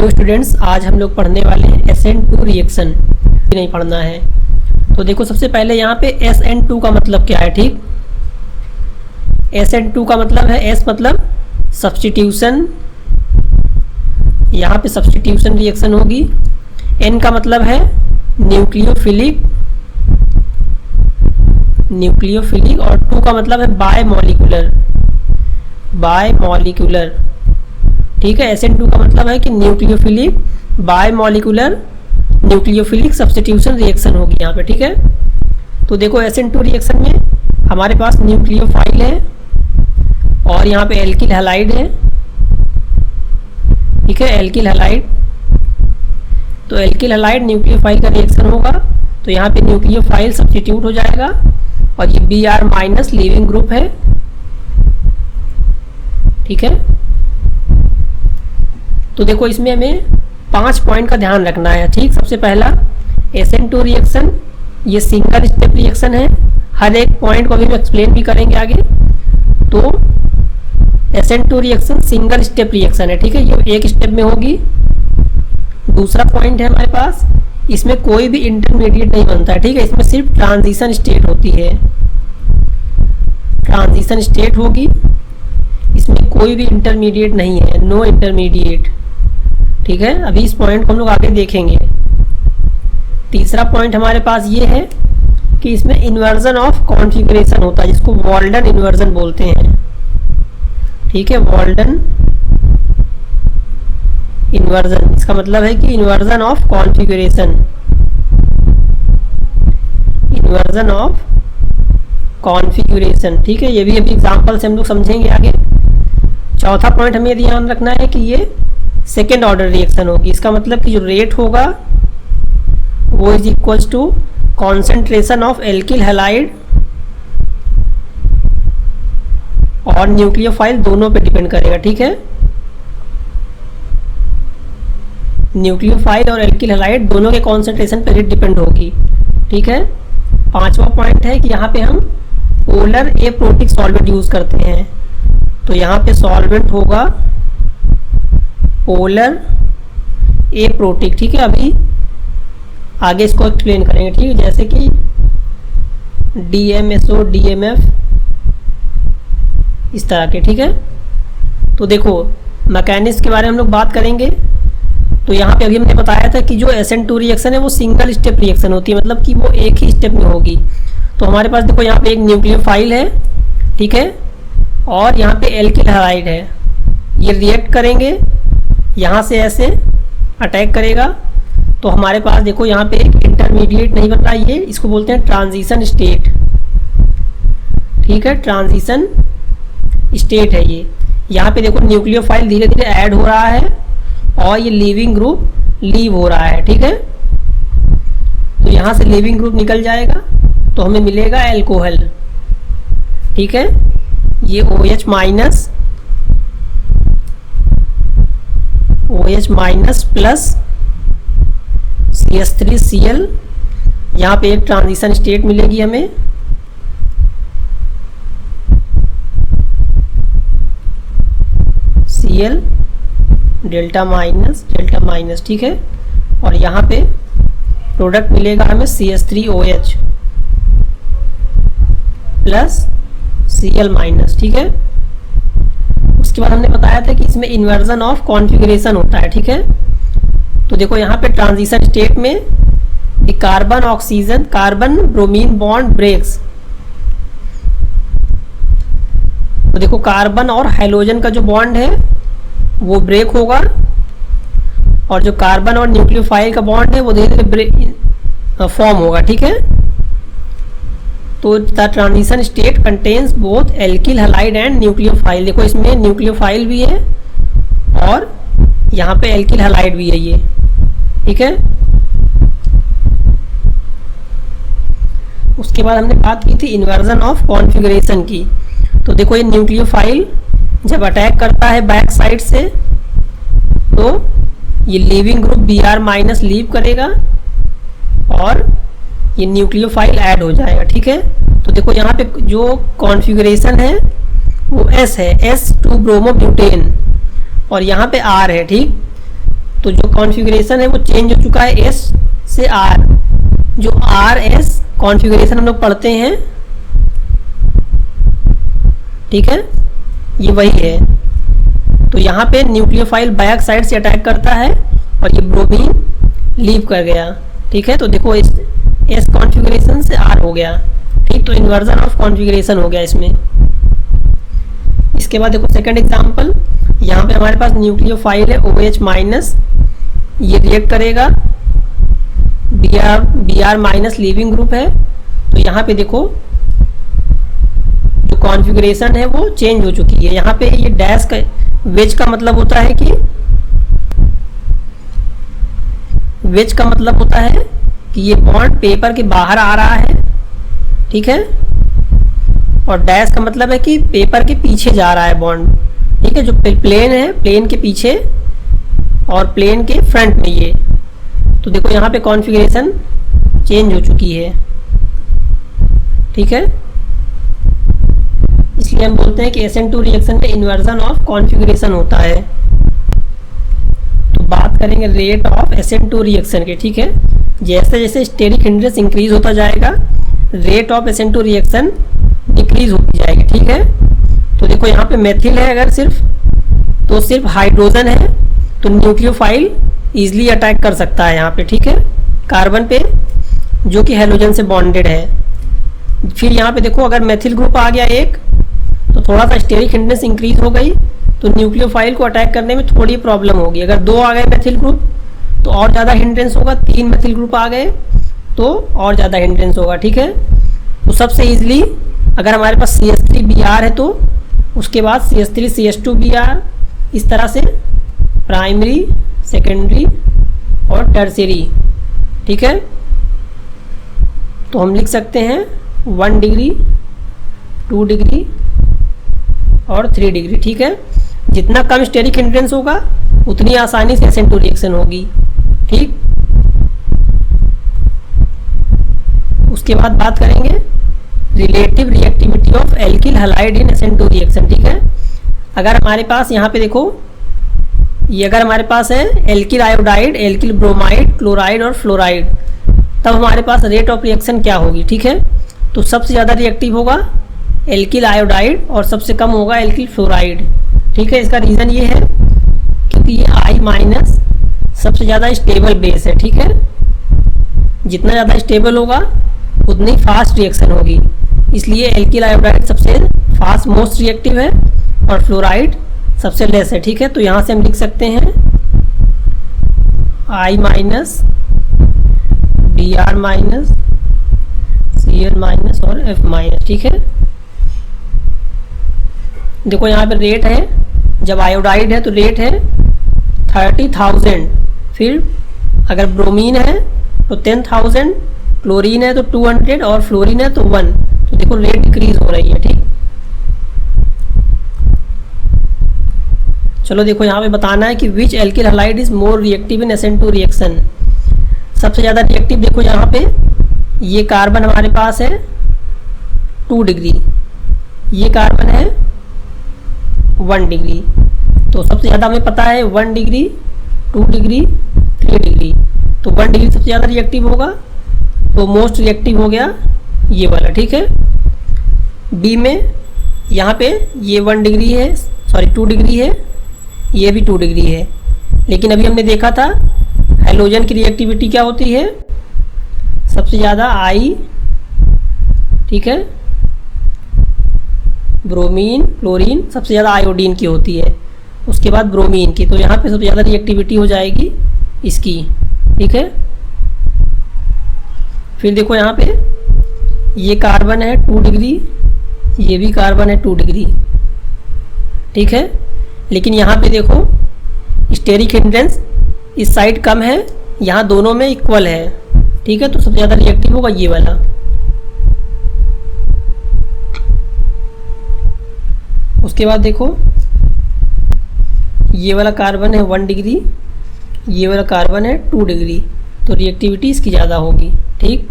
Hello students, आज हम लोग पढ़ने वाले हैं SN2 रिएक्शन। नहीं पढ़ना है तो देखो, सबसे पहले यहाँ पे SN2 का मतलब क्या है। ठीक, SN2 का मतलब है, S मतलब सब्स्टिट्यूशन, यहाँ पे सब्स्टिट्यूशन रिएक्शन होगी। N का मतलब है न्यूक्लियोफिलिक, और 2 का मतलब है बायमॉलिक्यूलर। ठीक है, SN2 का मतलब है कि nucleophilic bimolecular nucleophilic substitution reaction होगी यहाँ पे। ठीक है, तो देखो SN2 रिएक्शन में हमारे पास न्यूक्लियोफाइल है और यहाँ पे एल्किल हैलाइड है। ठीक है, एल्किल हैलाइड, तो एल्किल हैलाइड न्यूक्लियोफाइल का रिएक्शन होगा, तो यहाँ पे न्यूक्लियोफाइल सब्स्टिट्यूट हो जाएगा और ये Br माइनस लीविंग ग्रुप है। ठीक है, तो देखो इसमें हमें 5 पॉइंट का ध्यान रखना है। ठीक, सबसे पहला SN2 रिएक्शन ये सिंगल स्टेप रिएक्शन है। हर एक पॉइंट को भी हम एक्सप्लेन भी करेंगे आगे। तो SN2 reaction single step reaction है। ठीक है, ये एक स्टेप में होगी। दूसरा पॉइंट है हमारे पास, इसमें कोई भी इंटरमीडिएट नहीं बनता है। ठीक है, इसमें सिर्फ ट्रांजिशन स्टेट होती है, ट्रांजिशन स्टेट होगी, इसमें कोई भी इंटरमीडिएट नहीं है, नो इंटरमीडिएट। ठीक है, अभी इस पॉइंट को हम लोग आगे देखेंगे। तीसरा पॉइंट हमारे पास ये है कि इसमें इन्वर्जन ऑफ कॉन्फ़िगरेशन होता है, जिसको वॉल्डन इन्वर्जन बोलते हैं। ठीक है, वॉल्डन इन्वर्जन, इसका मतलब है कि inversion of configuration, inversion of configuration. ठीक है, ये भी अभी एग्जांपल से हम लोग समझेंगे आगे। चौथा पॉइंट हमें ध्यान रखना है कि ये सेकेंड ऑर्डर रिएक्शन होगी। इसका मतलब कि जो रेट होगा वो is equals to concentration of alkyl halide और न्यूक्लियोफाइल दोनों पे डिपेंड करेगा। ठीक है, न्यूक्लियोफाइल और एल्किल हैलाइड दोनों के कॉन्सेंट्रेशन पे रेट डिपेंड होगी। ठीक है, पांचवा पॉइंट है कि यहाँ पे हम पोलर एप्रोटिक सॉल्वेंट यूज करते हैं, तो यहाँ पे सॉल्वेंट होगा पोलर एप्रोटिक। ठीक है, अभी आगे इसको एक्सप्लेन करेंगे। ठीक है, जैसे कि DMSO, DMF, इस तरह के। ठीक है, तो देखो मैकेनिक्स के बारे में हम लोग बात करेंगे। तो यहाँ पे अभी हमने बताया था कि जो SN2 रिएक्शन है वो सिंगल स्टेप रिएक्शन होती है, मतलब कि वो एक ही स्टेप में होगी। तो हमारे पास देखो यहाँ पे एक न्यूक्लियोफाइल है, ठीक है, और यहाँ पे एल्किल हैलाइड है। ये रिएक्ट करेंगे, यहाँ से ऐसे अटैक करेगा, तो हमारे पास देखो यहाँ पे एक इंटरमीडिएट नहीं बन रहा, ये इसको बोलते हैं ट्रांजिशन स्टेट। ठीक है, ट्रांजिशन स्टेट है ये। यहाँ पे देखो न्यूक्लियोफाइल धीरे धीरे ऐड हो रहा है और ये लीविंग ग्रुप लीव हो रहा है। ठीक है, तो यहाँ से लीविंग ग्रुप निकल जाएगा तो हमें मिलेगा एल्कोहल। ठीक है, ये OH माइनस प्लस CH3Cl, यहाँ पे एक ट्रांजिशन स्टेट मिलेगी हमें। Cl delta minus. ठीक है, और यहाँ पे प्रोडक्ट मिलेगा हमें CH3OH प्लस Cl माइनस। ठीक है, उसके बाद हमने बताया था कि इसमें इन्वर्जन ऑफ कॉन्फ़िगरेशन होता है। ठीक है, तो देखो यहाँ पे ट्रांजिशन स्टेट में the carbon oxygen carbon bromine bond breaks. तो देखो कार्बन और हाइड्रोजन का जो बॉन्ड है वो ब्रेक होगा और जो कार्बन और न्यूक्लियोफाइल का बॉन्ड है वो धीरे धीरे फॉर्म होगा। ठीक है, तो the transition state contains both alkyl halide and nucleophile. देखो इसमें न्यूक्लियोफाइल भी है और यहाँ पे एल्किल हैलाइड भी है ये। ठीक है, उसके बाद हमने बात की थी इन्वर्जन ऑफ कॉन्फ़िगरेशन की। तो देखो ये न्यूक्लियोफाइल जब अटैक करता है बैक साइड से तो ये leaving group Br minus leave करेगा और ये न्यूक्लियोफाइल ऐड हो जाएगा। ठीक है, तो देखो यहाँ पे जो कॉन्फ़िगरेशन है वो S है, S2 ब्रोमोब्यूटेन, और यहाँ पे R है। ठीक, तो जो कॉन्फ़िगरेशन है वो चेंज हो चुका है एस से आर। जो आर एस कॉन्फ़िगरेशन हम लोग पढ़ते हैं, ठीक है, ये वही है। तो यहाँ पे न्यूक्लियोफाइल बैक साइड से अटैक करता है और ये ब्रोमीन लीव कर गया, ठीक है। तो देखो इस एस कॉन्फ़िगरेशन से आर हो गया, ठीक। तो इन्वर्जन ऑफ कॉन्फ़िगरेशन हो गया इसमें। इसके बाद देखो सेकंड एग्जांपल, यहाँ पे हमारे पास न्यूक्लियोफाइल है OH माइनस, ये रिएक्ट करेगा, Br माइनस लीविंग ग्रुप है। तो यहाँ पे देखो जो कॉन्फ़िगरेशन है वो चेंज हो चुकी है। यहाँ पे ये डैश का वेज का मतलब होता है कि वेज का मतलब होता है कि ये बॉन्ड पेपर के बाहर आ रहा है, ठीक है। और डैश का मतलब है कि पेपर के पीछे जा रहा है बॉन्ड, ठीक है। जो प्लेन है, प्लेन के पीछे और प्लेन के फ्रंट में ये। तो देखो यहाँ पे कॉन्फ़िगरेशन चेंज हो चुकी है, ठीक है। इसलिए हम बोलते हैं कि SN2 रिएक्शन में इन्वर्जन ऑफ कॉन्फ़िगरेशन होता है। तो बात करेंगे रेट ऑफ SN2 रिएक्शन के, ठीक है। जैसे जैसे स्टेरिक हिंड्रेंस इंक्रीज होता जाएगा, rate of SN2 reaction decrease होती जाएगी, ठीक है। तो देखो यहाँ पे मेथिल है, अगर सिर्फ हाइड्रोजन है तो न्यूक्लियोफाइल इजीली अटैक कर सकता है यहाँ पे, ठीक है, कार्बन पे जो कि हेलोजन से बॉन्डेड है। फिर यहाँ पे देखो अगर मेथिल ग्रुप आ गया एक, तो थोड़ा सा स्टेरिक हिंड्रेंस इंक्रीज हो गई तो न्यूक्लियोफाइल को अटैक करने में थोड़ी प्रॉब्लम होगी। अगर 2 आ गए मेथिल ग्रुप तो और ज़्यादा हिंड्रेंस होगा, 3 मेथिल ग्रुप आ गए तो और ज़्यादा हिंड्रेंस होगा, ठीक है। तो सबसे ईजिली अगर हमारे पास CH3Br है तो उसके बाद CH3CH2Br, इस तरह से प्राइमरी, सेकेंडरी और टर्शियरी, ठीक है। तो हम लिख सकते हैं 1 डिग्री, 2 डिग्री और 3 डिग्री, ठीक है। जितना कम स्टेरिक हिंड्रेंस होगा उतनी आसानी से SN2 रिएक्शन होगी, ठीक। उसके बाद बात करेंगे relative reactivity of alkyl halide in SN2 reaction, ठीक है। अगर हमारे पास यहाँ पे देखो, ये अगर हमारे पास है alkyl iodide, alkyl bromide, chloride और फ्लोराइड, तब हमारे पास रेट ऑफ रिएक्शन क्या होगी, ठीक है। तो सबसे ज़्यादा रिएक्टिव होगा एल्किल आयोडाइड और सबसे कम होगा एल्किल फ्लोराइड, ठीक है। इसका रीज़न ये है क्योंकि ये I माइनस सबसे ज़्यादा स्टेबल बेस है, ठीक है। जितना ज़्यादा स्टेबल होगा उतनी फास्ट रिएक्शन होगी, इसलिए एल्किल आयोडाइड सबसे फास्ट मोस्ट रिएक्टिव है और फ्लोराइड सबसे लेस है, ठीक है। तो यहाँ से हम लिख सकते हैं I minus, Br minus, Cl minus और F माइनस, ठीक है। देखो यहाँ पे रेट है, जब आयोडाइड है तो रेट है 30,000, फिर अगर ब्रोमीन है तो 10,000, क्लोरीन है तो 200 और फ्लोरीन है तो 1। तो देखो रेट डिक्रीज हो रही है, ठीक। चलो देखो यहाँ पे बताना है कि which alkyl halide is more reactive in SN2 reaction. सबसे ज़्यादा रिएक्टिव देखो यहाँ पे ये कार्बन हमारे पास है 2 डिग्री, ये कार्बन है 1 डिग्री। तो सबसे ज़्यादा हमें पता है 1 डिग्री, 2 डिग्री, 3 डिग्री। तो 1 डिग्री सबसे ज़्यादा रिएक्टिव होगा, तो मोस्ट रिएक्टिव हो गया ये वाला, ठीक है। बी में यहाँ पे ये 1 डिग्री है, सॉरी 2 डिग्री है, ये भी 2 डिग्री है। लेकिन अभी हमने देखा था हेलोजन की रिएक्टिविटी क्या होती है, सबसे ज़्यादा I, ठीक है, ब्रोमीन, क्लोरीन, सबसे ज़्यादा आयोडीन की होती है, उसके बाद ब्रोमीन की। तो यहाँ पे सबसे ज़्यादा रिएक्टिविटी हो जाएगी इसकी, ठीक है। फिर देखो यहाँ पे ये कार्बन है 2 डिग्री, ये भी कार्बन है 2 डिग्री, ठीक है। लेकिन यहाँ पे देखो स्टेरिक हिंड्रेंस इस साइड कम है, यहाँ दोनों में इक्वल है, ठीक है। तो सबसे ज़्यादा रिएक्टिव होगा ये वाला। उसके बाद देखो ये वाला कार्बन है 1 डिग्री, ये वाला कार्बन है 2 डिग्री, तो रिएक्टिविटी इसकी ज़्यादा होगी, ठीक।